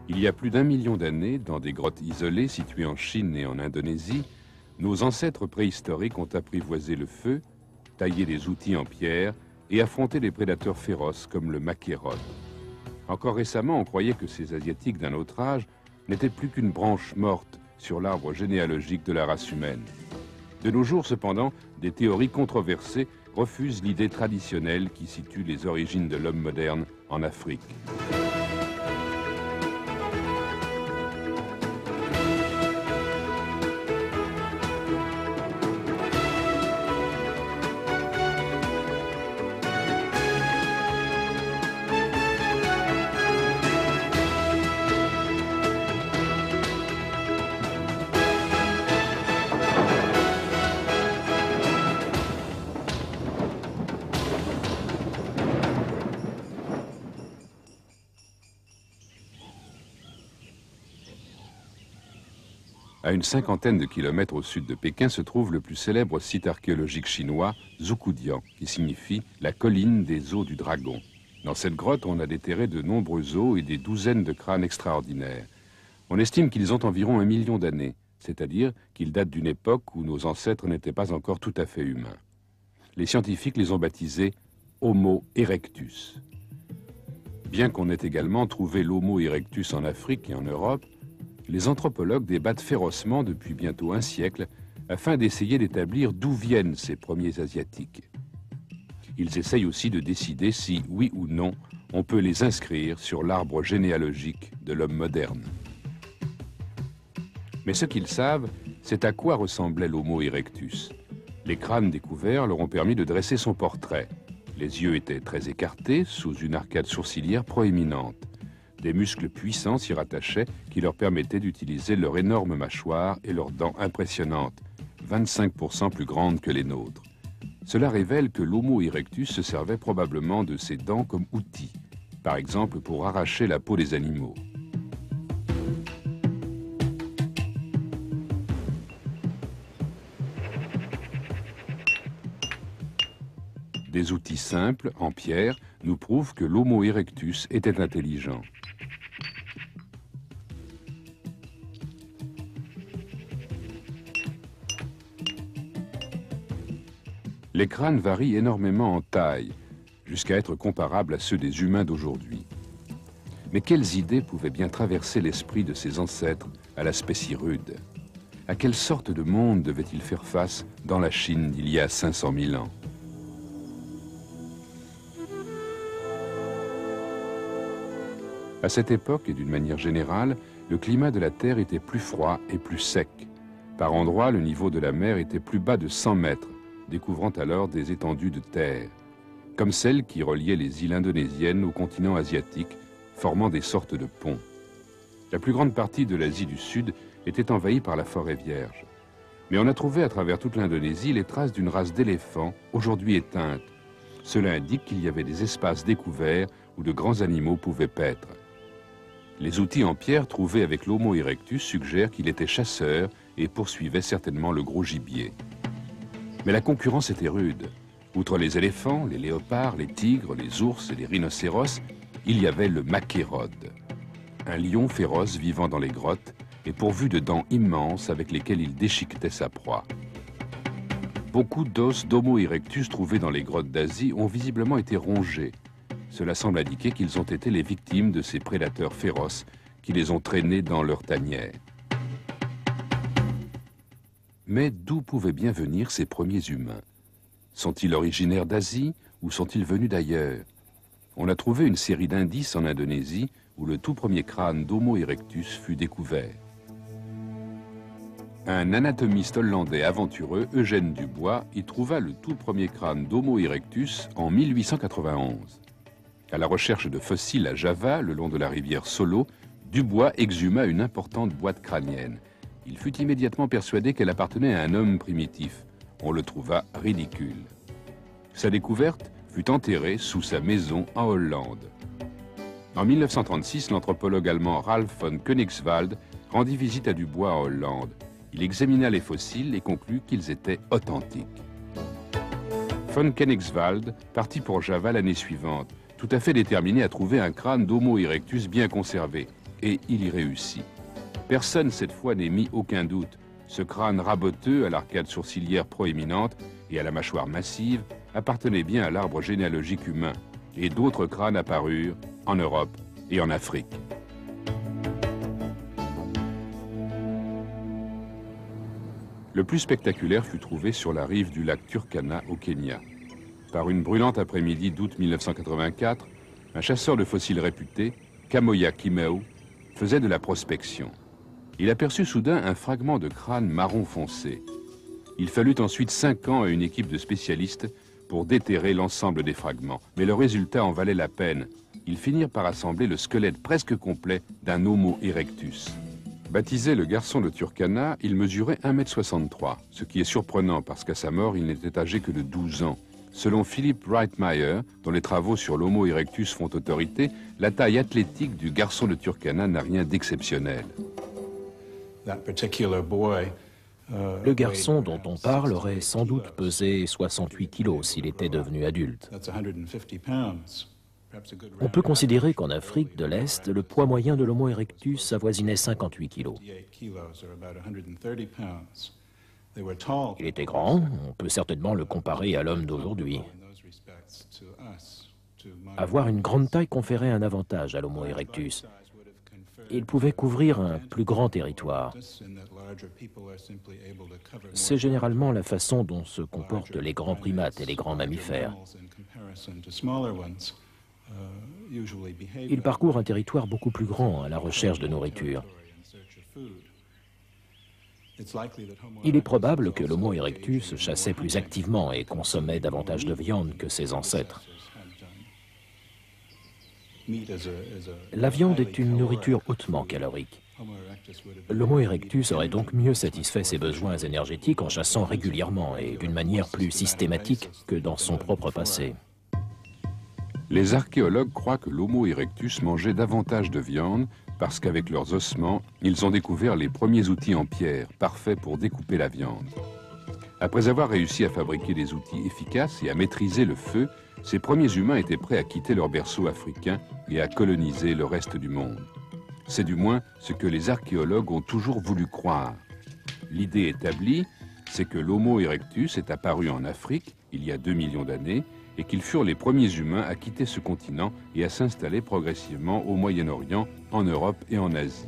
Il y a plus d'1 million d'années, dans des grottes isolées situées en Chine et en Indonésie, nos ancêtres préhistoriques ont apprivoisé le feu, taillé des outils en pierre et affronté des prédateurs féroces comme le makérode. Encore récemment, on croyait que ces Asiatiques d'un autre âge n'étaient plus qu'une branche morte sur l'arbre généalogique de la race humaine. De nos jours, cependant, des théories controversées refusent l'idée traditionnelle qui situe les origines de l'homme moderne en Afrique. À une cinquantaine de kilomètres au sud de Pékin se trouve le plus célèbre site archéologique chinois, Zhoukoudian, qui signifie la colline des os du dragon. Dans cette grotte, on a déterré de nombreux os et des douzaines de crânes extraordinaires. On estime qu'ils ont environ 1 million d'années, c'est-à-dire qu'ils datent d'une époque où nos ancêtres n'étaient pas encore tout à fait humains. Les scientifiques les ont baptisés Homo erectus. Bien qu'on ait également trouvé l'Homo erectus en Afrique et en Europe, les anthropologues débattent férocement depuis bientôt un siècle afin d'essayer d'établir d'où viennent ces premiers Asiatiques. Ils essayent aussi de décider si, oui ou non, on peut les inscrire sur l'arbre généalogique de l'homme moderne. Mais ce qu'ils savent, c'est à quoi ressemblait l'Homo erectus. Les crânes découverts leur ont permis de dresser son portrait. Les yeux étaient très écartés, sous une arcade sourcilière proéminente. Des muscles puissants s'y rattachaient qui leur permettaient d'utiliser leur énorme mâchoire et leurs dents impressionnantes, 25% plus grandes que les nôtres. Cela révèle que l'Homo erectus se servait probablement de ses dents comme outil, par exemple pour arracher la peau des animaux. Des outils simples, en pierre, nous prouvent que l'Homo erectus était intelligent. Les crânes varient énormément en taille, jusqu'à être comparables à ceux des humains d'aujourd'hui. Mais quelles idées pouvaient bien traverser l'esprit de ces ancêtres à l'aspect si rude? À quelle sorte de monde devaient-ils faire face dans la Chine d'il y a 500 000 ans? À cette époque, et d'une manière générale, le climat de la Terre était plus froid et plus sec. Par endroits, le niveau de la mer était plus bas de 100 mètres, découvrant alors des étendues de terre, comme celles qui reliaient les îles indonésiennes au continent asiatique, formant des sortes de ponts. La plus grande partie de l'Asie du Sud était envahie par la forêt vierge. Mais on a trouvé à travers toute l'Indonésie les traces d'une race d'éléphants, aujourd'hui éteinte. Cela indique qu'il y avait des espaces découverts où de grands animaux pouvaient paître. Les outils en pierre trouvés avec l'Homo erectus suggèrent qu'il était chasseur et poursuivait certainement le gros gibier. Mais la concurrence était rude. Outre les éléphants, les léopards, les tigres, les ours et les rhinocéros, il y avait le makérode, un lion féroce vivant dans les grottes et pourvu de dents immenses avec lesquelles il déchiquetait sa proie. Beaucoup d'os d'Homo erectus trouvés dans les grottes d'Asie ont visiblement été rongés. Cela semble indiquer qu'ils ont été les victimes de ces prédateurs féroces qui les ont traînés dans leur tanière. Mais d'où pouvaient bien venir ces premiers humains? Sont-ils originaires d'Asie ou sont-ils venus d'ailleurs? On a trouvé une série d'indices en Indonésie où le tout premier crâne d'Homo erectus fut découvert. Un anatomiste hollandais aventureux, Eugène Dubois, y trouva le tout premier crâne d'Homo erectus en 1891. À la recherche de fossiles à Java, le long de la rivière Solo, Dubois exhuma une importante boîte crânienne. Il fut immédiatement persuadé qu'elle appartenait à un homme primitif. On le trouva ridicule. Sa découverte fut enterrée sous sa maison en Hollande. En 1936, l'anthropologue allemand Ralph von Koenigswald rendit visite à Dubois en Hollande. Il examina les fossiles et conclut qu'ils étaient authentiques. Von Koenigswald partit pour Java l'année suivante, tout à fait déterminé à trouver un crâne d'Homo erectus bien conservé. et il y réussit. Personne cette fois n'émit aucun doute. Ce crâne raboteux à l'arcade sourcilière proéminente et à la mâchoire massive appartenait bien à l'arbre généalogique humain, et d'autres crânes apparurent en Europe et en Afrique. Le plus spectaculaire fut trouvé sur la rive du lac Turkana au Kenya. Par une brûlante après-midi d'août 1984, un chasseur de fossiles réputé, Kamoya Kimeu, faisait de la prospection. Il aperçut soudain un fragment de crâne marron foncé. Il fallut ensuite 5 ans à une équipe de spécialistes pour déterrer l'ensemble des fragments, mais le résultat en valait la peine. Ils finirent par assembler le squelette presque complet d'un Homo erectus. Baptisé le garçon de Turkana, il mesurait 1,63 m, ce qui est surprenant parce qu'à sa mort, il n'était âgé que de 12 ans. Selon Philip Reitmeyer, dont les travaux sur l'Homo erectus font autorité, la taille athlétique du garçon de Turkana n'a rien d'exceptionnel. Le garçon dont on parle aurait sans doute pesé 68 kilos s'il était devenu adulte. On peut considérer qu'en Afrique de l'Est, le poids moyen de l'Homo erectus avoisinait 58 kilos. Il était grand, on peut certainement le comparer à l'homme d'aujourd'hui. Avoir une grande taille conférait un avantage à l'Homo erectus. Il pouvait couvrir un plus grand territoire. C'est généralement la façon dont se comportent les grands primates et les grands mammifères. Ils parcourent un territoire beaucoup plus grand à la recherche de nourriture. Il est probable que l'Homo erectus chassait plus activement et consommait davantage de viande que ses ancêtres. La viande est une nourriture hautement calorique. L'Homo erectus aurait donc mieux satisfait ses besoins énergétiques en chassant régulièrement et d'une manière plus systématique que dans son propre passé. Les archéologues croient que l'Homo erectus mangeait davantage de viande parce qu'avec leurs ossements, ils ont découvert les premiers outils en pierre, parfaits pour découper la viande. Après avoir réussi à fabriquer des outils efficaces et à maîtriser le feu, ces premiers humains étaient prêts à quitter leur berceau africain et à coloniser le reste du monde. C'est du moins ce que les archéologues ont toujours voulu croire. L'idée établie, c'est que l'Homo erectus est apparu en Afrique il y a 2 millions d'années et qu'ils furent les premiers humains à quitter ce continent et à s'installer progressivement au Moyen-Orient, en Europe et en Asie.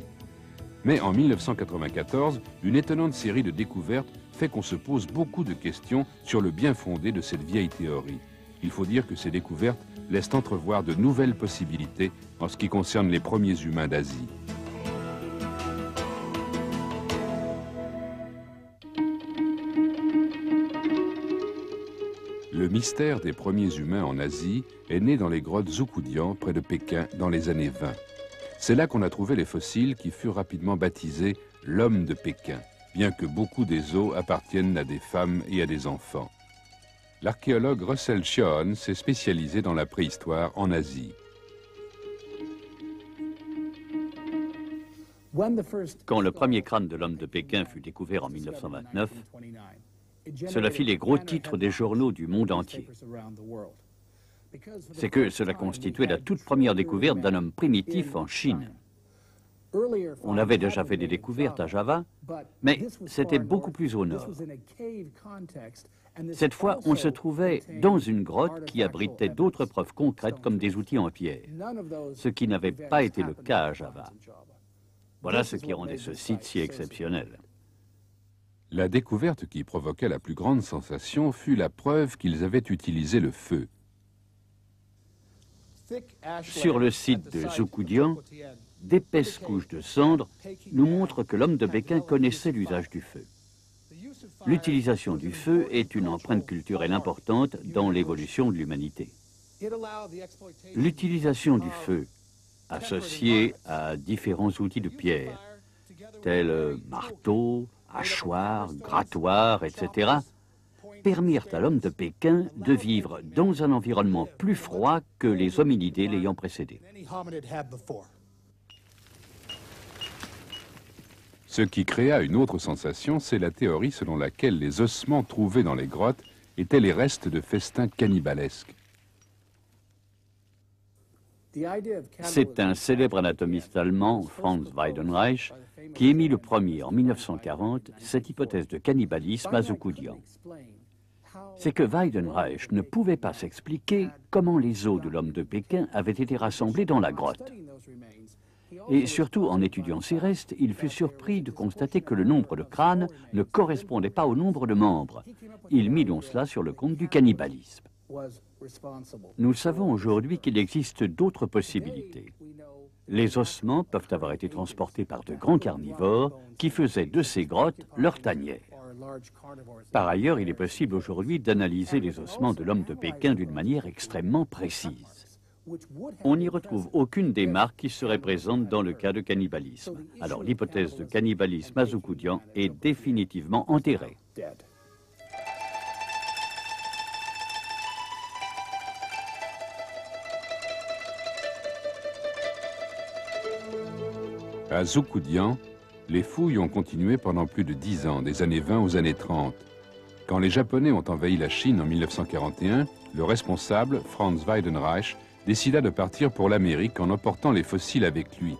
Mais en 1994, une étonnante série de découvertes fait qu'on se pose beaucoup de questions sur le bien fondé de cette vieille théorie. Il faut dire que ces découvertes laissent entrevoir de nouvelles possibilités en ce qui concerne les premiers humains d'Asie. Le mystère des premiers humains en Asie est né dans les grottes Zhoukoudian, près de Pékin, dans les années 20. C'est là qu'on a trouvé les fossiles qui furent rapidement baptisés « l'homme de Pékin », bien que beaucoup des os appartiennent à des femmes et à des enfants. L'archéologue Russell Shawn s'est spécialisé dans la préhistoire en Asie. Quand le premier crâne de l'homme de Pékin fut découvert en 1929, cela fit les gros titres des journaux du monde entier. C'est que cela constituait la toute première découverte d'un homme primitif en Chine. On avait déjà fait des découvertes à Java, mais c'était beaucoup plus au nord. Cette fois, on se trouvait dans une grotte qui abritait d'autres preuves concrètes comme des outils en pierre, ce qui n'avait pas été le cas à Java. Voilà ce qui rendait ce site si exceptionnel. La découverte qui provoqua la plus grande sensation fut la preuve qu'ils avaient utilisé le feu. Sur le site de Zhoukoudian, d'épaisses couches de cendres nous montrent que l'homme de Pékin connaissait l'usage du feu. L'utilisation du feu est une empreinte culturelle importante dans l'évolution de l'humanité. L'utilisation du feu, associée à différents outils de pierre, tels marteaux, hachoirs, grattoirs, etc., permirent à l'homme de Pékin de vivre dans un environnement plus froid que les hominidés l'ayant précédé. Ce qui créa une autre sensation, c'est la théorie selon laquelle les ossements trouvés dans les grottes étaient les restes de festins cannibalesques. C'est un célèbre anatomiste allemand, Franz Weidenreich, qui émit le premier, en 1940, cette hypothèse de cannibalisme azoukoudien. C'est que Weidenreich ne pouvait pas s'expliquer comment les os de l'homme de Pékin avaient été rassemblés dans la grotte. Et surtout, en étudiant ces restes, il fut surpris de constater que le nombre de crânes ne correspondait pas au nombre de membres. Il mit donc cela sur le compte du cannibalisme. Nous savons aujourd'hui qu'il existe d'autres possibilités. Les ossements peuvent avoir été transportés par de grands carnivores qui faisaient de ces grottes leur tanière. Par ailleurs, il est possible aujourd'hui d'analyser les ossements de l'homme de Pékin d'une manière extrêmement précise. On n'y retrouve aucune des marques qui seraient présentes dans le cas de cannibalisme. Alors l'hypothèse de cannibalisme azoukoudien est définitivement enterrée. À Zoukoudian, les fouilles ont continué pendant plus de 10 ans, des années 20 aux années 30. Quand les Japonais ont envahi la Chine en 1941, le responsable, Franz Weidenreich, décida de partir pour l'Amérique en emportant les fossiles avec lui.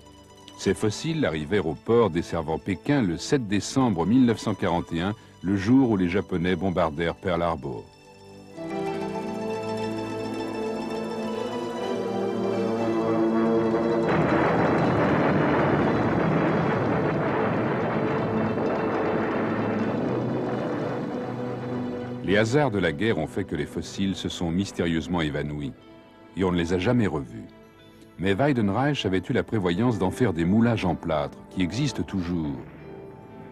Ces fossiles arrivèrent au port desservant Pékin le 7 décembre 1941, le jour où les Japonais bombardèrent Pearl Harbor. Les hasards de la guerre ont fait que les fossiles se sont mystérieusement évanouis, et on ne les a jamais revus. Mais Weidenreich avait eu la prévoyance d'en faire des moulages en plâtre, qui existent toujours.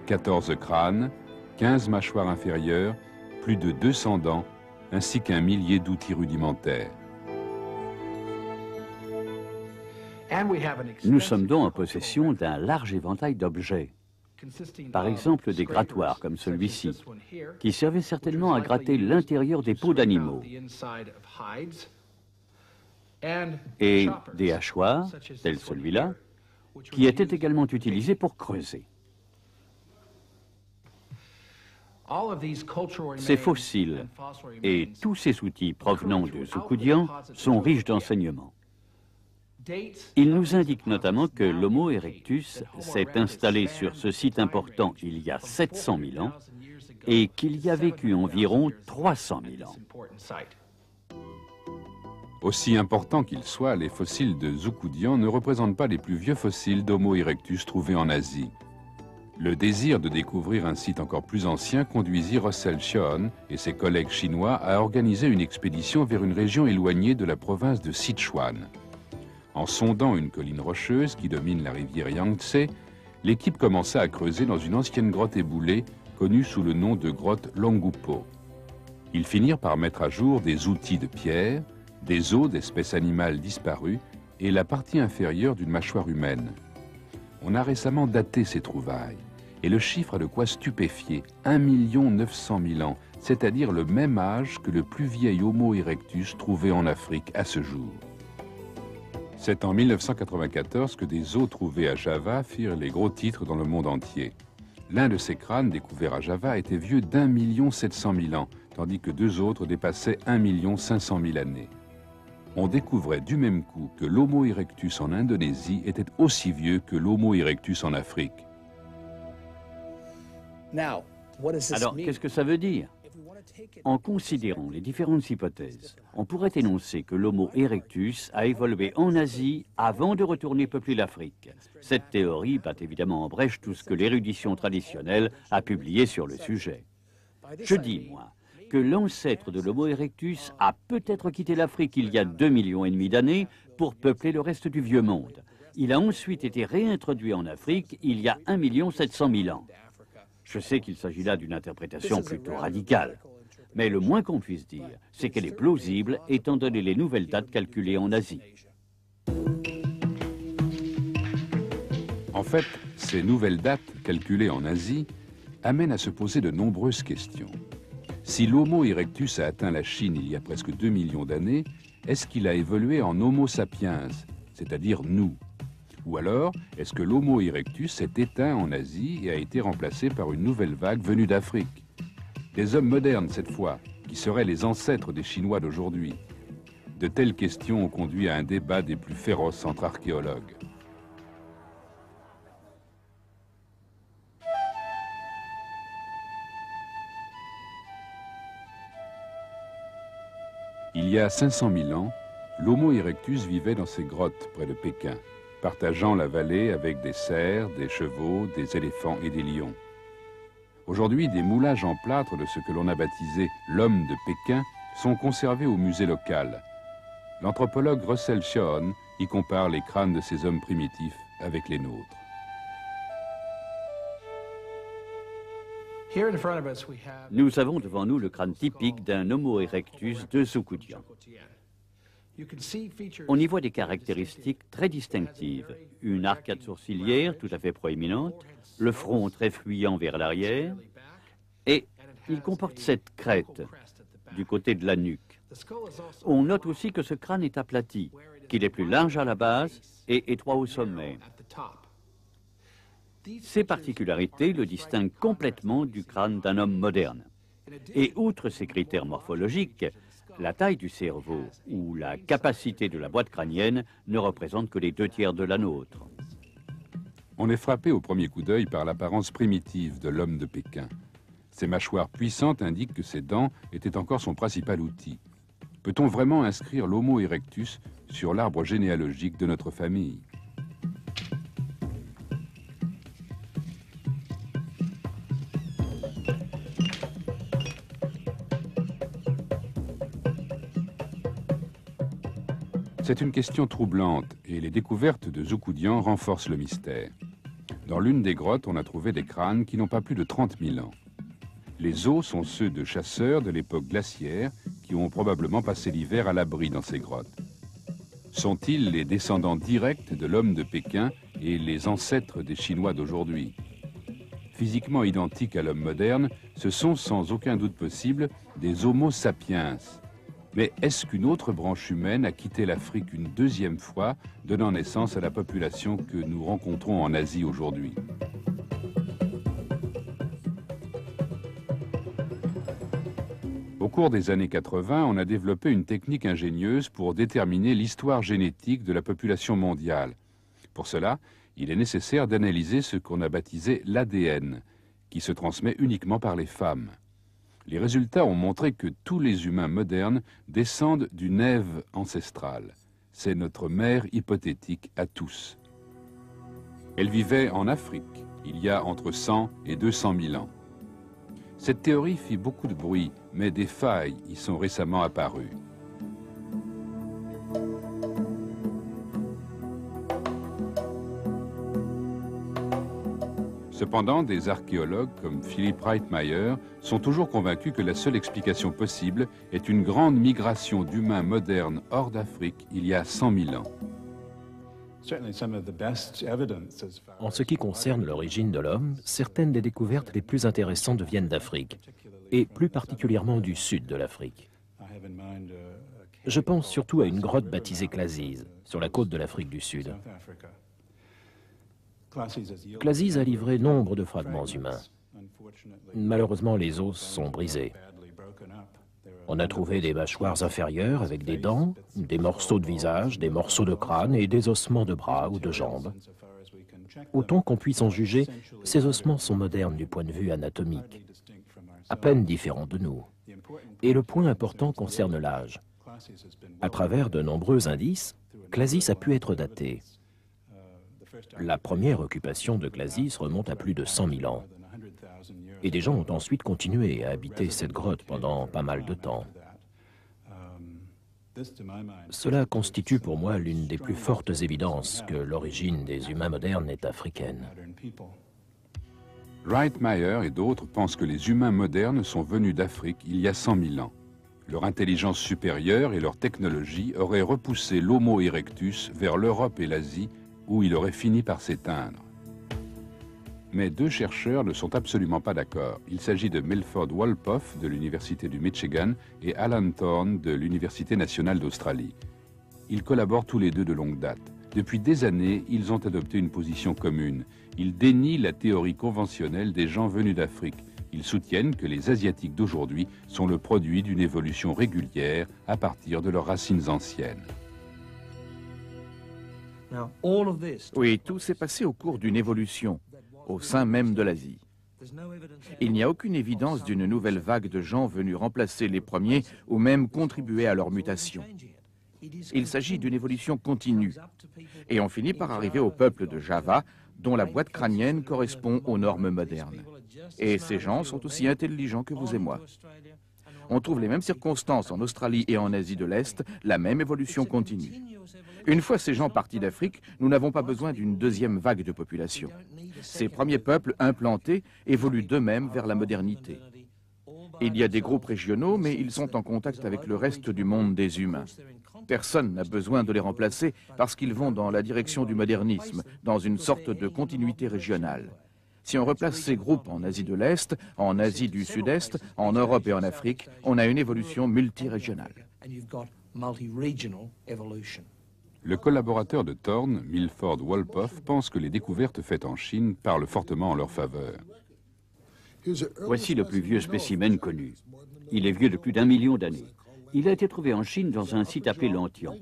14 crânes, 15 mâchoires inférieures, plus de 200 dents, ainsi qu'un millier d'outils rudimentaires. Nous sommes donc en possession d'un large éventail d'objets. Par exemple, des grattoirs comme celui-ci, qui servaient certainement à gratter l'intérieur des peaux d'animaux. Et des hachoirs, tels celui-là, qui étaient également utilisés pour creuser. Ces fossiles et tous ces outils provenant de Zoukoudian sont riches d'enseignements. Ils nous indiquent notamment que l'Homo erectus s'est installé sur ce site important il y a 700 000 ans et qu'il y a vécu environ 300 000 ans. Aussi importants qu'ils soient, les fossiles de Zoukoudian ne représentent pas les plus vieux fossiles d'Homo erectus trouvés en Asie. Le désir de découvrir un site encore plus ancien conduisit Russell Xion et ses collègues chinois à organiser une expédition vers une région éloignée de la province de Sichuan. En sondant une colline rocheuse qui domine la rivière Yangtze, l'équipe commença à creuser dans une ancienne grotte éboulée connue sous le nom de grotte Longupo. Ils finirent par mettre à jour des outils de pierre, des os d'espèces animales disparues et la partie inférieure d'une mâchoire humaine. On a récemment daté ces trouvailles et le chiffre a de quoi stupéfier, 1 900 000 ans, c'est-à-dire le même âge que le plus vieil Homo erectus trouvé en Afrique à ce jour. C'est en 1994 que des os trouvés à Java firent les gros titres dans le monde entier. L'un de ces crânes découverts à Java était vieux d'1 700 000 ans, tandis que deux autres dépassaient 1 500 000 années. On découvrait du même coup que l'Homo erectus en Indonésie était aussi vieux que l'Homo erectus en Afrique. Alors, qu'est-ce que ça veut dire? En considérant les différentes hypothèses, on pourrait énoncer que l'Homo erectus a évolué en Asie avant de retourner peupler l'Afrique. Cette théorie bat évidemment en brèche tout ce que l'érudition traditionnelle a publié sur le sujet. Je dis, moi, que l'ancêtre de l'Homo erectus a peut-être quitté l'Afrique il y a 2,5 millions d'années pour peupler le reste du vieux monde. Il a ensuite été réintroduit en Afrique il y a 1 700 000 ans. Je sais qu'il s'agit là d'une interprétation plutôt radicale. Mais le moins qu'on puisse dire, c'est qu'elle est plausible étant donné les nouvelles dates calculées en Asie. En fait, ces nouvelles dates calculées en Asie amènent à se poser de nombreuses questions. Si l'Homo erectus a atteint la Chine il y a presque 2 millions d'années, est-ce qu'il a évolué en Homo sapiens, c'est-à-dire nous? Ou alors, est-ce que l'Homo erectus s'est éteint en Asie et a été remplacé par une nouvelle vague venue d'Afrique? Des hommes modernes cette fois, qui seraient les ancêtres des Chinois d'aujourd'hui. De telles questions ont conduit à un débat des plus féroces entre archéologues. Il y a 500 000 ans, l'Homo erectus vivait dans ces grottes près de Pékin, partageant la vallée avec des cerfs, des chevaux, des éléphants et des lions. Aujourd'hui, des moulages en plâtre de ce que l'on a baptisé l'homme de Pékin sont conservés au musée local. L'anthropologue Russell Shawn y compare les crânes de ces hommes primitifs avec les nôtres. Nous avons devant nous le crâne typique d'un Homo erectus de Zhoukoudian. On y voit des caractéristiques très distinctives. Une arcade sourcilière tout à fait proéminente, le front très fuyant vers l'arrière, et il comporte cette crête du côté de la nuque. On note aussi que ce crâne est aplati, qu'il est plus large à la base et étroit au sommet. Ces particularités le distinguent complètement du crâne d'un homme moderne. Et outre ces critères morphologiques, la taille du cerveau ou la capacité de la boîte crânienne ne représentent que les 2/3 de la nôtre. On est frappé au premier coup d'œil par l'apparence primitive de l'homme de Pékin. Ses mâchoires puissantes indiquent que ses dents étaient encore son principal outil. Peut-on vraiment inscrire l'Homo erectus sur l'arbre généalogique de notre famille ? C'est une question troublante et les découvertes de Zhoukoudian renforcent le mystère. Dans l'une des grottes, on a trouvé des crânes qui n'ont pas plus de 30 000 ans. Les os sont ceux de chasseurs de l'époque glaciaire qui ont probablement passé l'hiver à l'abri dans ces grottes. Sont-ils les descendants directs de l'homme de Pékin et les ancêtres des Chinois d'aujourd'hui? Physiquement identiques à l'homme moderne, ce sont sans aucun doute possible des Homo sapiens. Mais est-ce qu'une autre branche humaine a quitté l'Afrique une deuxième fois, donnant naissance à la population que nous rencontrons en Asie aujourd'hui? Au cours des années 80, on a développé une technique ingénieuse pour déterminer l'histoire génétique de la population mondiale. Pour cela, il est nécessaire d'analyser ce qu'on a baptisé l'ADN, qui se transmet uniquement par les femmes. Les résultats ont montré que tous les humains modernes descendent d'une Ève ancestrale. C'est notre mère hypothétique à tous. Elle vivait en Afrique, il y a entre 100 et 200 000 ans. Cette théorie fit beaucoup de bruit, mais des failles y sont récemment apparues. Cependant, des archéologues comme Philipp Reitmeier sont toujours convaincus que la seule explication possible est une grande migration d'humains modernes hors d'Afrique il y a 100 000 ans. En ce qui concerne l'origine de l'homme, certaines des découvertes les plus intéressantes viennent d'Afrique, et plus particulièrement du sud de l'Afrique. Je pense surtout à une grotte baptisée Clazise, sur la côte de l'Afrique du Sud. Clazise a livré nombre de fragments humains. Malheureusement, les os sont brisés. On a trouvé des mâchoires inférieures avec des dents, des morceaux de visage, des morceaux de crâne et des ossements de bras ou de jambes. Autant qu'on puisse en juger, ces ossements sont modernes du point de vue anatomique, à peine différents de nous. Et le point important concerne l'âge. À travers de nombreux indices, Clazise a pu être daté. La première occupation de Clazise remonte à plus de 100 000 ans. Et des gens ont ensuite continué à habiter cette grotte pendant pas mal de temps. Cela constitue pour moi l'une des plus fortes évidences que l'origine des humains modernes est africaine. Reitmeier et d'autres pensent que les humains modernes sont venus d'Afrique il y a 100 000 ans. Leur intelligence supérieure et leur technologie auraient repoussé l'Homo erectus vers l'Europe et l'Asie, où il aurait fini par s'éteindre. Mais deux chercheurs ne sont absolument pas d'accord. Il s'agit de Milford Wolpoff de l'Université du Michigan et Alan Thorne de l'Université nationale d'Australie. Ils collaborent tous les deux de longue date. Depuis des années, ils ont adopté une position commune. Ils dénient la théorie conventionnelle des gens venus d'Afrique. Ils soutiennent que les Asiatiques d'aujourd'hui sont le produit d'une évolution régulière à partir de leurs racines anciennes. Oui, tout s'est passé au cours d'une évolution, au sein même de l'Asie. Il n'y a aucune évidence d'une nouvelle vague de gens venus remplacer les premiers ou même contribuer à leur mutation. Il s'agit d'une évolution continue. Et on finit par arriver au peuple de Java, dont la boîte crânienne correspond aux normes modernes. Et ces gens sont aussi intelligents que vous et moi. On trouve les mêmes circonstances en Australie et en Asie de l'Est, la même évolution continue. Une fois ces gens partis d'Afrique, nous n'avons pas besoin d'une deuxième vague de population. Ces premiers peuples implantés évoluent d'eux-mêmes vers la modernité. Il y a des groupes régionaux, mais ils sont en contact avec le reste du monde des humains. Personne n'a besoin de les remplacer parce qu'ils vont dans la direction du modernisme, dans une sorte de continuité régionale. Si on replace ces groupes en Asie de l'Est, en Asie du Sud-Est, en Europe et en Afrique, on a une évolution multirégionale. Le collaborateur de Thorne, Milford Wolpoff, pense que les découvertes faites en Chine parlent fortement en leur faveur. Voici le plus vieux spécimen connu. Il est vieux de plus d'1 million d'années. Il a été trouvé en Chine dans un site appelé l'Antian.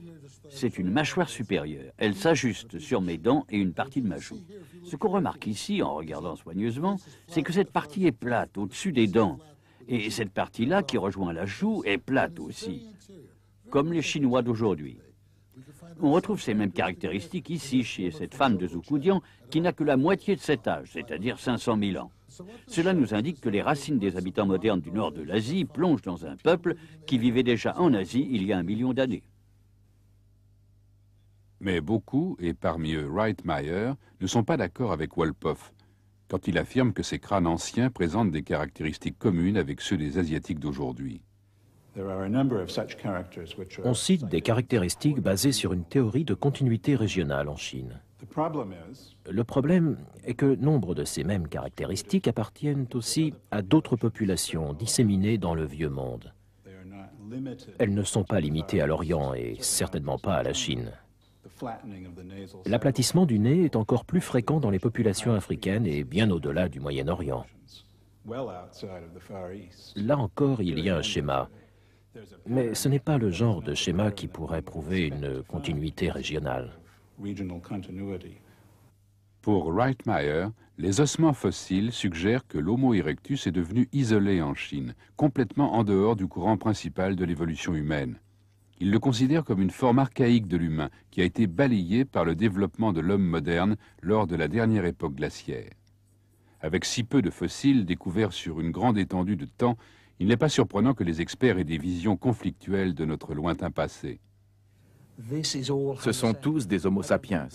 C'est une mâchoire supérieure. Elle s'ajuste sur mes dents et une partie de ma joue. Ce qu'on remarque ici, en regardant soigneusement, c'est que cette partie est plate au-dessus des dents. Et cette partie-là, qui rejoint la joue, est plate aussi, comme les Chinois d'aujourd'hui. On retrouve ces mêmes caractéristiques ici, chez cette femme de Zhoukoudian, qui n'a que la moitié de cet âge, c'est-à-dire 500 000 ans. Cela nous indique que les racines des habitants modernes du nord de l'Asie plongent dans un peuple qui vivait déjà en Asie il y a 1 million d'années. Mais beaucoup, et parmi eux Wright Meyer, ne sont pas d'accord avec Wolpoff, quand il affirme que ces crânes anciens présentent des caractéristiques communes avec ceux des Asiatiques d'aujourd'hui. On cite des caractéristiques basées sur une théorie de continuité régionale en Chine. Le problème est que nombre de ces mêmes caractéristiques appartiennent aussi à d'autres populations disséminées dans le vieux monde. Elles ne sont pas limitées à l'Orient et certainement pas à la Chine. L'aplatissement du nez est encore plus fréquent dans les populations africaines et bien au-delà du Moyen-Orient. Là encore, il y a un schéma. Mais ce n'est pas le genre de schéma qui pourrait prouver une continuité régionale. Pour Wright Meyer, les ossements fossiles suggèrent que l'Homo erectus est devenu isolé en Chine, complètement en dehors du courant principal de l'évolution humaine. Il le considère comme une forme archaïque de l'humain qui a été balayée par le développement de l'homme moderne lors de la dernière époque glaciaire. Avec si peu de fossiles découverts sur une grande étendue de temps, il n'est pas surprenant que les experts aient des visions conflictuelles de notre lointain passé. Ce sont tous des Homo sapiens.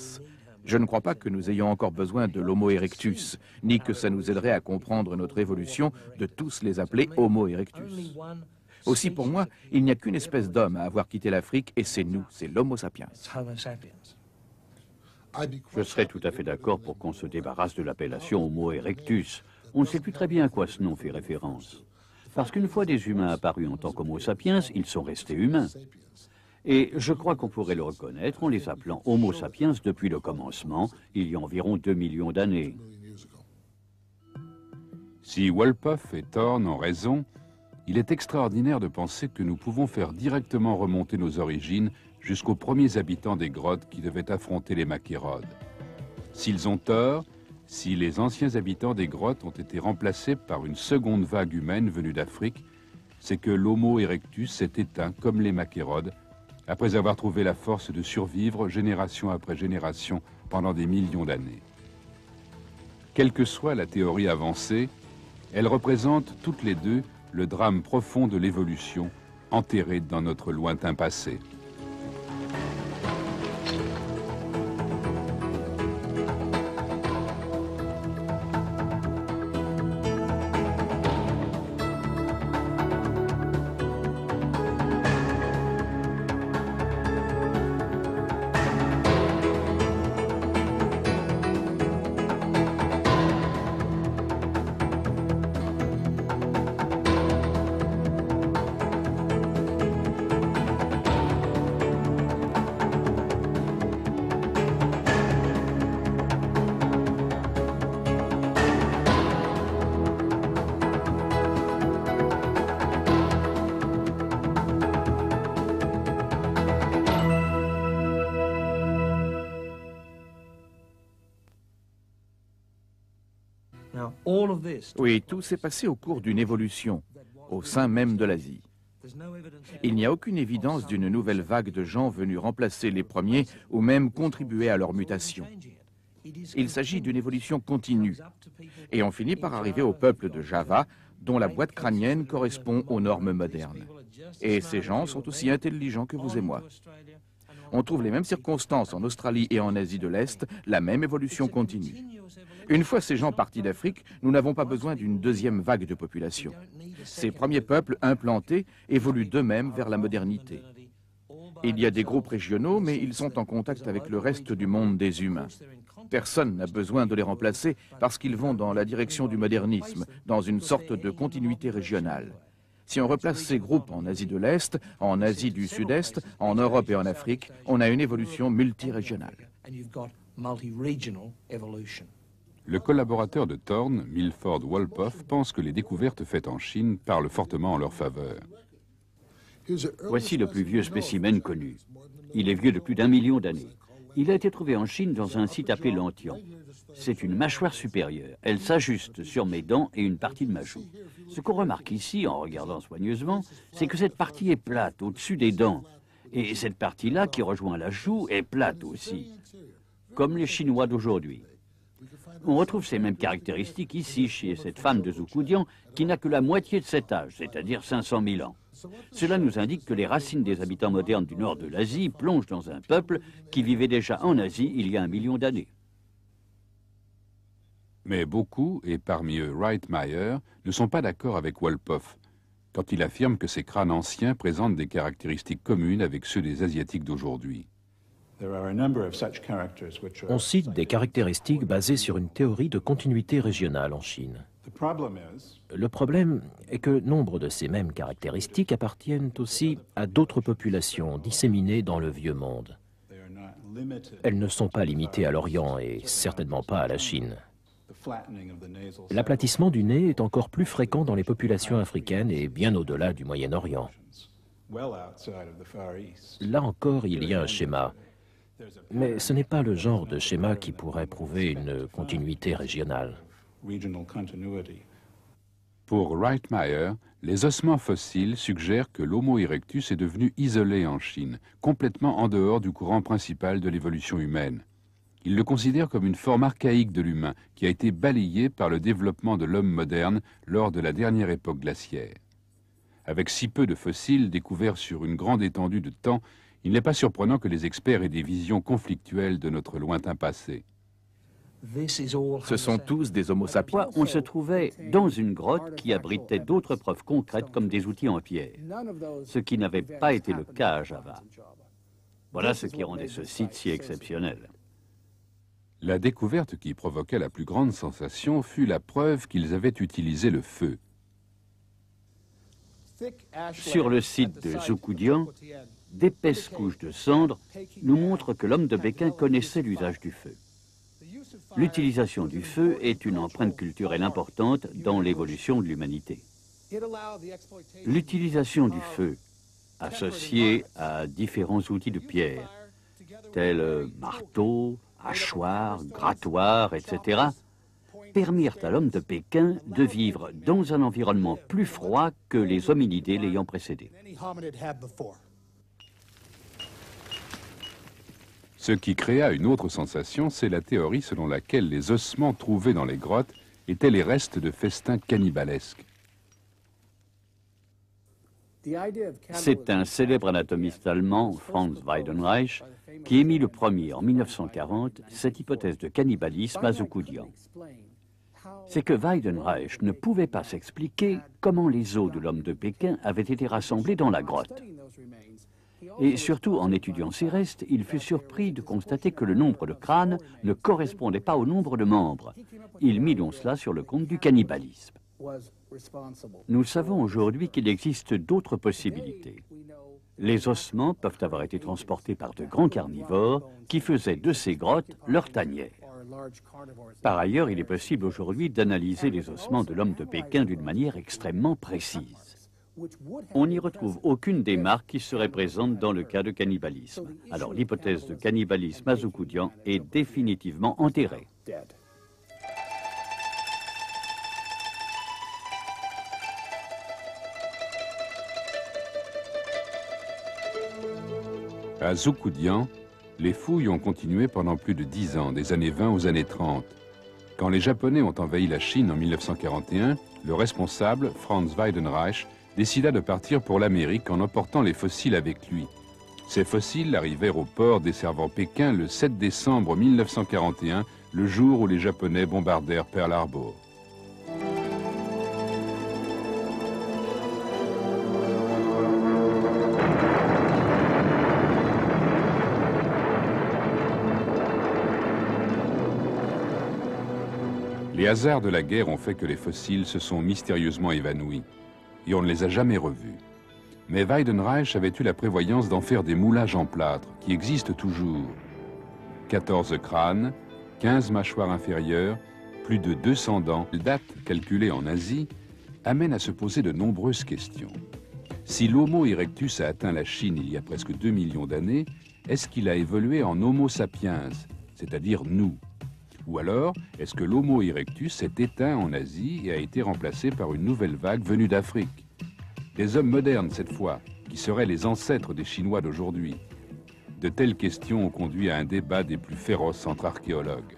Je ne crois pas que nous ayons encore besoin de l'Homo erectus, ni que ça nous aiderait à comprendre notre évolution de tous les appeler Homo erectus. Aussi, pour moi, il n'y a qu'une espèce d'homme à avoir quitté l'Afrique, et c'est nous, c'est l'Homo sapiens. Je serais tout à fait d'accord pour qu'on se débarrasse de l'appellation Homo erectus. On ne sait plus très bien à quoi ce nom fait référence. Parce qu'une fois des humains apparus en tant qu'Homo sapiens, ils sont restés humains. Et je crois qu'on pourrait le reconnaître en les appelant Homo sapiens depuis le commencement, il y a environ 2 millions d'années. Si Wolpoff et Thorne ont raison, il est extraordinaire de penser que nous pouvons faire directement remonter nos origines jusqu'aux premiers habitants des grottes qui devaient affronter les Macérodes. S'ils ont tort, si les anciens habitants des grottes ont été remplacés par une seconde vague humaine venue d'Afrique, c'est que l'Homo erectus s'est éteint comme les Macérodes, après avoir trouvé la force de survivre génération après génération pendant des millions d'années. Quelle que soit la théorie avancée, elles représentent toutes les deux le drame profond de l'évolution enterré dans notre lointain passé. Oui, tout s'est passé au cours d'une évolution, au sein même de l'Asie. Il n'y a aucune évidence d'une nouvelle vague de gens venus remplacer les premiers ou même contribuer à leur mutation. Il s'agit d'une évolution continue. Et on finit par arriver au peuple de Java, dont la boîte crânienne correspond aux normes modernes. Et ces gens sont aussi intelligents que vous et moi. On trouve les mêmes circonstances en Australie et en Asie de l'Est, la même évolution continue. Une fois ces gens partis d'Afrique, nous n'avons pas besoin d'une deuxième vague de population. Ces premiers peuples implantés évoluent d'eux-mêmes vers la modernité. Il y a des groupes régionaux, mais ils sont en contact avec le reste du monde des humains. Personne n'a besoin de les remplacer parce qu'ils vont dans la direction du modernisme, dans une sorte de continuité régionale. Si on replace ces groupes en Asie de l'Est, en Asie du Sud-Est, en Europe et en Afrique, on a une évolution multirégionale. Le collaborateur de Thorne, Milford Wolpoff, pense que les découvertes faites en Chine parlent fortement en leur faveur. Voici le plus vieux spécimen connu. Il est vieux de plus d'1 million d'années. Il a été trouvé en Chine dans un site appelé l'Antian. C'est une mâchoire supérieure. Elle s'ajuste sur mes dents et une partie de ma joue. Ce qu'on remarque ici, en regardant soigneusement, c'est que cette partie est plate au-dessus des dents. Et cette partie-là, qui rejoint la joue, est plate aussi, comme les Chinois d'aujourd'hui. On retrouve ces mêmes caractéristiques ici, chez cette femme de Zhoukoudian, qui n'a que la moitié de cet âge, c'est-à-dire 500 000 ans. Cela nous indique que les racines des habitants modernes du nord de l'Asie plongent dans un peuple qui vivait déjà en Asie il y a 1 million d'années. Mais beaucoup, et parmi eux Wright Meyer, ne sont pas d'accord avec Wolpoff, quand il affirme que ces crânes anciens présentent des caractéristiques communes avec ceux des Asiatiques d'aujourd'hui. On cite des caractéristiques basées sur une théorie de continuité régionale en Chine. Le problème est que nombre de ces mêmes caractéristiques appartiennent aussi à d'autres populations disséminées dans le vieux monde. Elles ne sont pas limitées à l'Orient et certainement pas à la Chine. L'aplatissement du nez est encore plus fréquent dans les populations africaines et bien au-delà du Moyen-Orient. Là encore, il y a un schéma. Mais ce n'est pas le genre de schéma qui pourrait prouver une continuité régionale. Pour Wright Meyer, les ossements fossiles suggèrent que l'Homo erectus est devenu isolé en Chine, complètement en dehors du courant principal de l'évolution humaine. Il le considère comme une forme archaïque de l'humain qui a été balayée par le développement de l'homme moderne lors de la dernière époque glaciaire. Avec si peu de fossiles découverts sur une grande étendue de temps, il n'est pas surprenant que les experts aient des visions conflictuelles de notre lointain passé. Ce sont tous des Homo sapiens. On se trouvait dans une grotte qui abritait d'autres preuves concrètes comme des outils en pierre, ce qui n'avait pas été le cas à Java. Voilà ce qui rendait ce site si exceptionnel. La découverte qui provoqua la plus grande sensation fut la preuve qu'ils avaient utilisé le feu. Sur le site de Zhoukoudian, d'épaisses couches de cendres nous montrent que l'homme de Pékin connaissait l'usage du feu. L'utilisation du feu est une empreinte culturelle importante dans l'évolution de l'humanité. L'utilisation du feu, associée à différents outils de pierre, tels marteaux, hachoirs, grattoirs, etc., permirent à l'homme de Pékin de vivre dans un environnement plus froid que les hominidés l'ayant précédé. Ce qui créa une autre sensation, c'est la théorie selon laquelle les ossements trouvés dans les grottes étaient les restes de festins cannibalesques. C'est un célèbre anatomiste allemand, Franz Weidenreich, qui émit le premier, en 1940, cette hypothèse de cannibalisme à Zhoukoudian. C'est que Weidenreich ne pouvait pas s'expliquer comment les os de l'homme de Pékin avaient été rassemblés dans la grotte. Et surtout, en étudiant ces restes, il fut surpris de constater que le nombre de crânes ne correspondait pas au nombre de membres. Il mit donc cela sur le compte du cannibalisme. Nous savons aujourd'hui qu'il existe d'autres possibilités. Les ossements peuvent avoir été transportés par de grands carnivores qui faisaient de ces grottes leur tanière. Par ailleurs, il est possible aujourd'hui d'analyser les ossements de l'homme de Pékin d'une manière extrêmement précise. On n'y retrouve aucune des marques qui seraient présentes dans le cas de cannibalisme. Alors l'hypothèse de cannibalisme à Zhoukoudian est définitivement enterrée. À Zhoukoudian, les fouilles ont continué pendant plus de 10 ans, des années 20 aux années 30. Quand les Japonais ont envahi la Chine en 1941, le responsable, Franz Weidenreich, décida de partir pour l'Amérique en emportant les fossiles avec lui. Ces fossiles arrivèrent au port desservant Pékin le 7 décembre 1941, le jour où les Japonais bombardèrent Pearl Harbor. Les hasards de la guerre ont fait que les fossiles se sont mystérieusement évanouis, et on ne les a jamais revus. Mais Weidenreich avait eu la prévoyance d'en faire des moulages en plâtre, qui existent toujours. 14 crânes, 15 mâchoires inférieures, plus de 200 dents, date calculée en Asie, amène à se poser de nombreuses questions. Si l'Homo erectus a atteint la Chine il y a presque 2 millions d'années, est-ce qu'il a évolué en Homo sapiens, c'est-à-dire nous? Ou alors, est-ce que l'Homo erectus s'est éteint en Asie et a été remplacé par une nouvelle vague venue d'Afrique? Des hommes modernes cette fois, qui seraient les ancêtres des Chinois d'aujourd'hui. De telles questions ont conduit à un débat des plus féroces entre archéologues.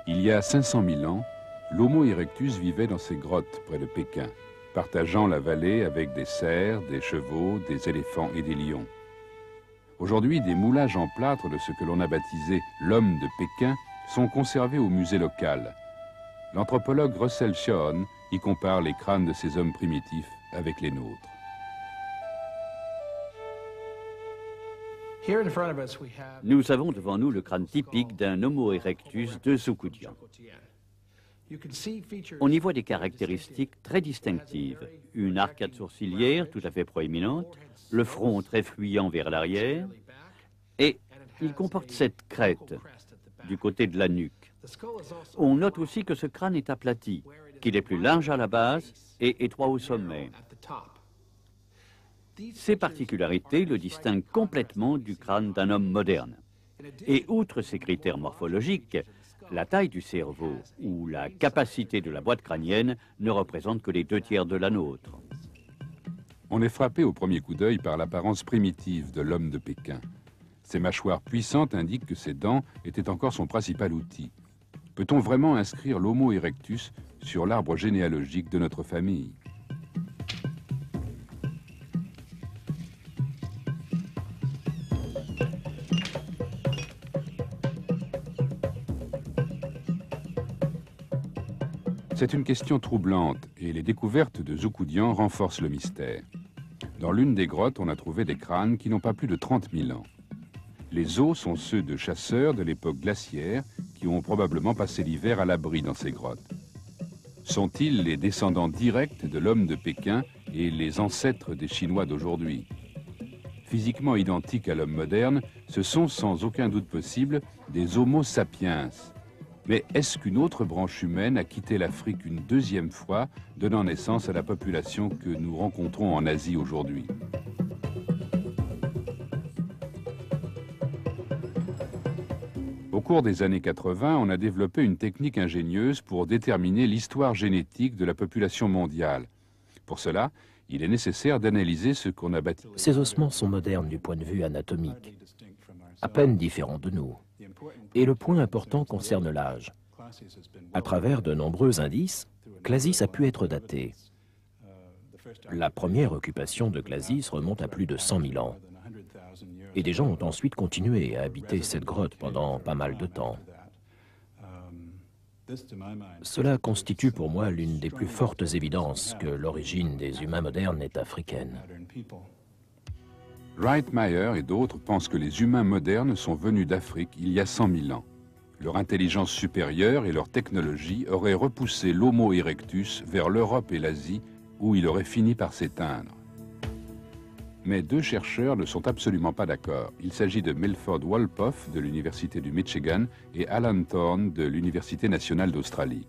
Il y a 500 000 ans, l'Homo erectus vivait dans ces grottes près de Pékin, partageant la vallée avec des cerfs, des chevaux, des éléphants et des lions. Aujourd'hui, des moulages en plâtre de ce que l'on a baptisé l'homme de Pékin sont conservés au musée local. L'anthropologue Russell Shawn y compare les crânes de ces hommes primitifs avec les nôtres. Nous avons devant nous le crâne typique d'un Homo erectus de Zhoukoudian. On y voit des caractéristiques très distinctives. Une arcade sourcilière tout à fait proéminente, le front très fuyant vers l'arrière, et il comporte cette crête du côté de la nuque. On note aussi que ce crâne est aplati, qu'il est plus large à la base et étroit au sommet. Ces particularités le distinguent complètement du crâne d'un homme moderne. Et outre ces critères morphologiques, la taille du cerveau ou la capacité de la boîte crânienne ne représentent que les 2/3 de la nôtre. On est frappé au premier coup d'œil par l'apparence primitive de l'homme de Pékin. Ses mâchoires puissantes indiquent que ses dents étaient encore son principal outil. Peut-on vraiment inscrire l'Homo erectus sur l'arbre généalogique de notre famille? C'est une question troublante et les découvertes de Zhoukoudian renforcent le mystère. Dans l'une des grottes, on a trouvé des crânes qui n'ont pas plus de 30 000 ans. Les os sont ceux de chasseurs de l'époque glaciaire qui ont probablement passé l'hiver à l'abri dans ces grottes. Sont-ils les descendants directs de l'homme de Pékin et les ancêtres des Chinois d'aujourd'hui? Physiquement identiques à l'homme moderne, ce sont sans aucun doute possible des Homo sapiens. Mais est-ce qu'une autre branche humaine a quitté l'Afrique une deuxième fois, donnant naissance à la population que nous rencontrons en Asie aujourd'hui? Au cours des années 80, on a développé une technique ingénieuse pour déterminer l'histoire génétique de la population mondiale. Pour cela, il est nécessaire d'analyser ce qu'on a baptisé. Ces ossements sont modernes du point de vue anatomique, à peine différents de nous. Et le point important concerne l'âge. À travers de nombreux indices, Clasis a pu être daté. La première occupation de Clasis remonte à plus de 100 000 ans. Et des gens ont ensuite continué à habiter cette grotte pendant pas mal de temps. Cela constitue pour moi l'une des plus fortes évidences que l'origine des humains modernes est africaine. Wright Meyer et d'autres pensent que les humains modernes sont venus d'Afrique il y a 100 000 ans. Leur intelligence supérieure et leur technologie auraient repoussé l'Homo erectus vers l'Europe et l'Asie, où il aurait fini par s'éteindre. Mais deux chercheurs ne sont absolument pas d'accord. Il s'agit de Milford Wolpoff de l'Université du Michigan et Alan Thorne de l'Université nationale d'Australie.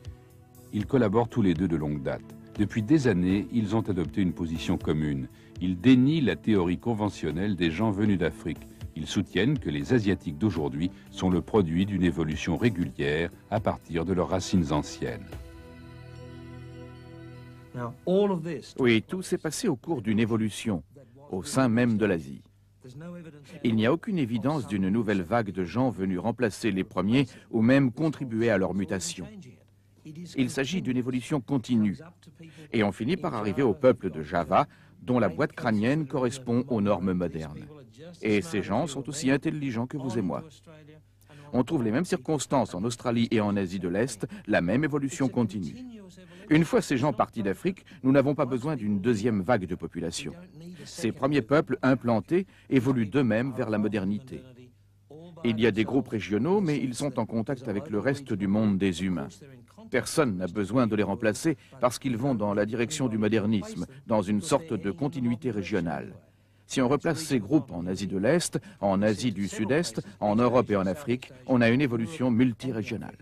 Ils collaborent tous les deux de longue date. Depuis des années, ils ont adopté une position commune. Ils dénient la théorie conventionnelle des gens venus d'Afrique. Ils soutiennent que les Asiatiques d'aujourd'hui sont le produit d'une évolution régulière à partir de leurs racines anciennes. Oui, tout s'est passé au cours d'une évolution, au sein même de l'Asie. Il n'y a aucune évidence d'une nouvelle vague de gens venus remplacer les premiers ou même contribuer à leur mutation. Il s'agit d'une évolution continue. Et on finit par arriver au peuple de Java, dont la boîte crânienne correspond aux normes modernes. Et ces gens sont aussi intelligents que vous et moi. On trouve les mêmes circonstances en Australie et en Asie de l'Est, la même évolution continue. Une fois ces gens partis d'Afrique, nous n'avons pas besoin d'une deuxième vague de population. Ces premiers peuples implantés évoluent d'eux-mêmes vers la modernité. Il y a des groupes régionaux, mais ils sont en contact avec le reste du monde des humains. Personne n'a besoin de les remplacer parce qu'ils vont dans la direction du modernisme, dans une sorte de continuité régionale. Si on replace ces groupes en Asie de l'Est, en Asie du Sud-Est, en Europe et en Afrique, on a une évolution multirégionale.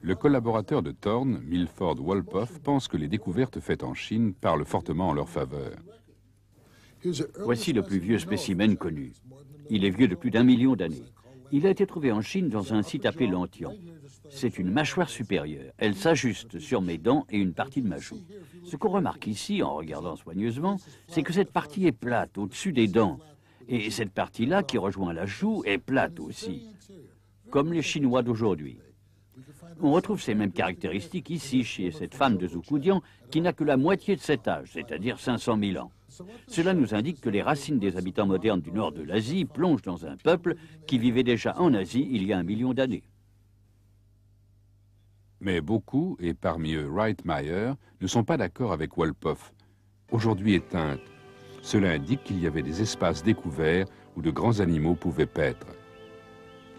Le collaborateur de Thorne, Milford Wolpoff, pense que les découvertes faites en Chine parlent fortement en leur faveur. Voici le plus vieux spécimen connu. Il est vieux de plus d'1 million d'années. Il a été trouvé en Chine dans un site appelé l'Antian. C'est une mâchoire supérieure. Elle s'ajuste sur mes dents et une partie de ma joue. Ce qu'on remarque ici, en regardant soigneusement, c'est que cette partie est plate au-dessus des dents. Et cette partie-là, qui rejoint la joue, est plate aussi, comme les Chinois d'aujourd'hui. On retrouve ces mêmes caractéristiques ici, chez cette femme de Zhoukoudian, qui n'a que la moitié de cet âge, c'est-à-dire 500 000 ans. Cela nous indique que les racines des habitants modernes du nord de l'Asie plongent dans un peuple qui vivait déjà en Asie il y a 1 million d'années. Mais beaucoup, et parmi eux Wright Meyer, ne sont pas d'accord avec Wolpoff. Aujourd'hui éteinte, cela indique qu'il y avait des espaces découverts où de grands animaux pouvaient paître.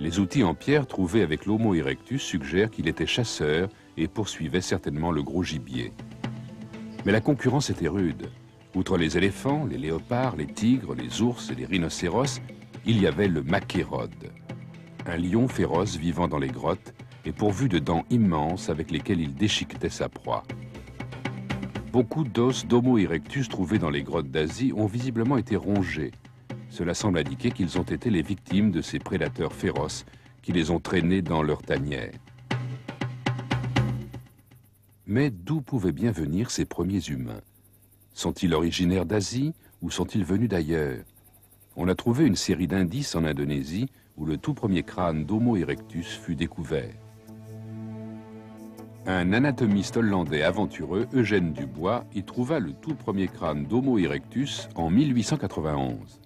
Les outils en pierre trouvés avec l'Homo erectus suggèrent qu'il était chasseur et poursuivait certainement le gros gibier. Mais la concurrence était rude. Outre les éléphants, les léopards, les tigres, les ours et les rhinocéros, il y avait le machérode, un lion féroce vivant dans les grottes et pourvu de dents immenses avec lesquelles il déchiquetait sa proie. Beaucoup d'os d'Homo erectus trouvés dans les grottes d'Asie ont visiblement été rongés. Cela semble indiquer qu'ils ont été les victimes de ces prédateurs féroces qui les ont traînés dans leur tanière. Mais d'où pouvaient bien venir ces premiers humains? Sont-ils originaires d'Asie ou sont-ils venus d'ailleurs? On a trouvé une série d'indices en Indonésie où le tout premier crâne d'Homo erectus fut découvert. Un anatomiste hollandais aventureux, Eugène Dubois, y trouva le tout premier crâne d'Homo erectus en 1891.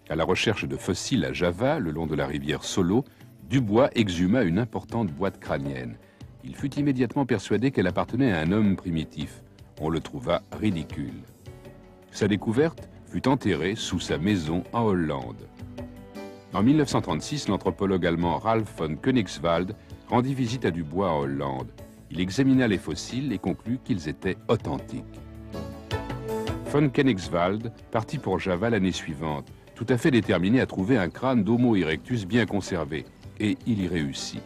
À la recherche de fossiles à Java, le long de la rivière Solo, Dubois exhuma une importante boîte crânienne. Il fut immédiatement persuadé qu'elle appartenait à un homme primitif. On le trouva ridicule. Sa découverte fut enterrée sous sa maison en Hollande. En 1936, l'anthropologue allemand Ralph von Königswald rendit visite à Dubois en Hollande. Il examina les fossiles et conclut qu'ils étaient authentiques. Von Königswald partit pour Java l'année suivante, tout à fait déterminé à trouver un crâne d'Homo erectus bien conservé, et il y réussit.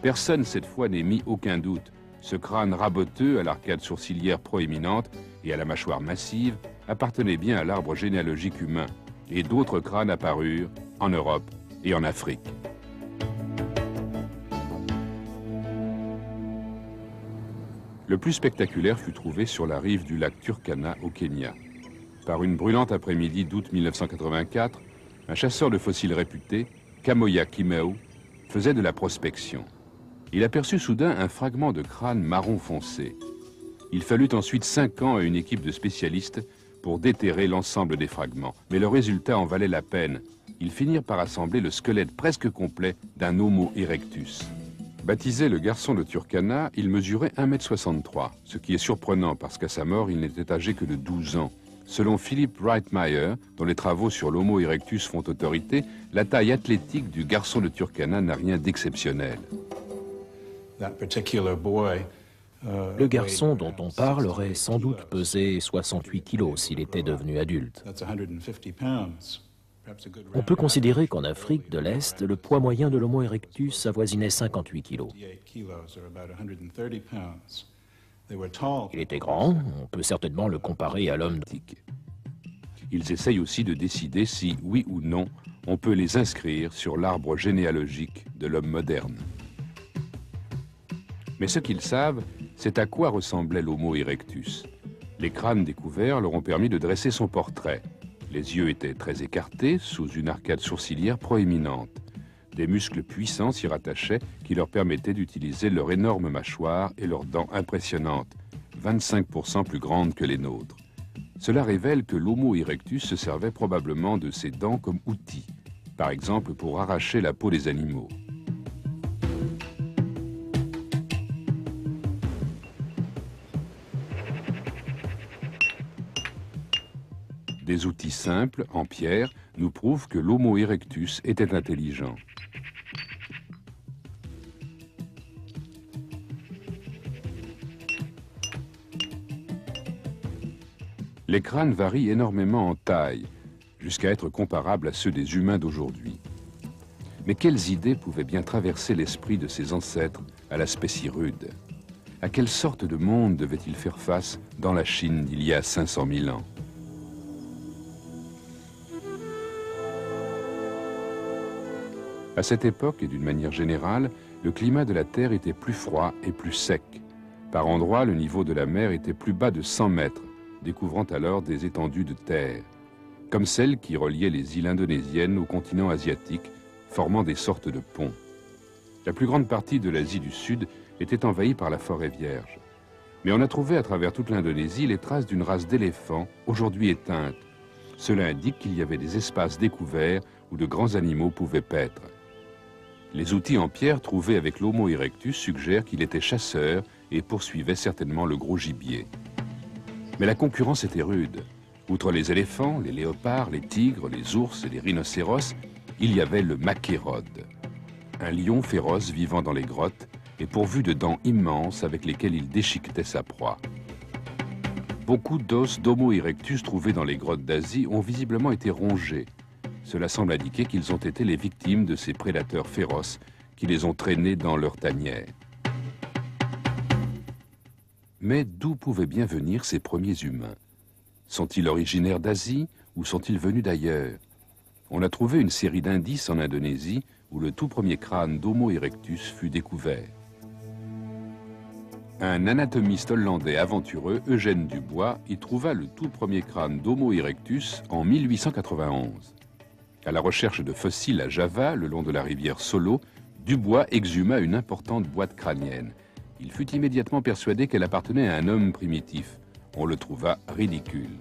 Personne cette fois n'émit aucun doute. Ce crâne raboteux à l'arcade sourcilière proéminente et à la mâchoire massive appartenait bien à l'arbre généalogique humain, et d'autres crânes apparurent en Europe et en Afrique. Le plus spectaculaire fut trouvé sur la rive du lac Turkana au Kenya. Par une brûlante après-midi d'août 1984, un chasseur de fossiles réputé, Kamoya Kimeu, faisait de la prospection. Il aperçut soudain un fragment de crâne marron foncé. Il fallut ensuite 5 ans à une équipe de spécialistes pour déterrer l'ensemble des fragments. Mais le résultat en valait la peine. Ils finirent par assembler le squelette presque complet d'un Homo erectus. Baptisé le garçon de Turkana, il mesurait 1,63 m, ce qui est surprenant parce qu'à sa mort, il n'était âgé que de 12 ans. Selon Philip Wright Meyer, dont les travaux sur l'Homo erectus font autorité, la taille athlétique du garçon de Turkana n'a rien d'exceptionnel. Le garçon dont on parle aurait sans doute pesé 68 kilos s'il était devenu adulte. On peut considérer qu'en Afrique de l'Est, le poids moyen de l'Homo erectus avoisinait 58 kilos. Il était grand, on peut certainement le comparer à l'homme. ils essayent aussi de décider si, oui ou non, on peut les inscrire sur l'arbre généalogique de l'homme moderne. Mais ce qu'ils savent, c'est à quoi ressemblait l'Homo erectus. Les crânes découverts leur ont permis de dresser son portrait. Les yeux étaient très écartés, sous une arcade sourcilière proéminente. Des muscles puissants s'y rattachaient qui leur permettaient d'utiliser leur énorme mâchoire et leurs dents impressionnantes, 25% plus grandes que les nôtres. Cela révèle que l'Homo erectus se servait probablement de ses dents comme outil, par exemple pour arracher la peau des animaux. Des outils simples, en pierre, nous prouvent que l'Homo erectus était intelligent. Les crânes varient énormément en taille, jusqu'à être comparables à ceux des humains d'aujourd'hui. Mais quelles idées pouvaient bien traverser l'esprit de ces ancêtres à l'aspect si rude? À quelle sorte de monde devaient-ils faire face dans la Chine d'il y a 500 000 ans? À cette époque, et d'une manière générale, le climat de la Terre était plus froid et plus sec. Par endroits, le niveau de la mer était plus bas de 100 mètres, découvrant alors des étendues de terre, comme celles qui reliaient les îles indonésiennes au continent asiatique, formant des sortes de ponts. La plus grande partie de l'Asie du Sud était envahie par la forêt vierge. Mais on a trouvé à travers toute l'Indonésie les traces d'une race d'éléphants, aujourd'hui éteinte. Cela indique qu'il y avait des espaces découverts où de grands animaux pouvaient paître. Les outils en pierre trouvés avec l'Homo erectus suggèrent qu'il était chasseur et poursuivait certainement le gros gibier. Mais la concurrence était rude. Outre les éléphants, les léopards, les tigres, les ours et les rhinocéros, il y avait le machérode, un lion féroce vivant dans les grottes et pourvu de dents immenses avec lesquelles il déchiquetait sa proie. Beaucoup d'os d'Homo erectus trouvés dans les grottes d'Asie ont visiblement été rongés. Cela semble indiquer qu'ils ont été les victimes de ces prédateurs féroces qui les ont traînés dans leur tanière. Mais d'où pouvaient bien venir ces premiers humains? Sont-ils originaires d'Asie ou sont-ils venus d'ailleurs? On a trouvé une série d'indices en Indonésie où le tout premier crâne d'Homo erectus fut découvert. Un anatomiste hollandais aventureux, Eugène Dubois, y trouva le tout premier crâne d'Homo erectus en 1891. À la recherche de fossiles à Java, le long de la rivière Solo, Dubois exhuma une importante boîte crânienne. Il fut immédiatement persuadé qu'elle appartenait à un homme primitif. On le trouva ridicule.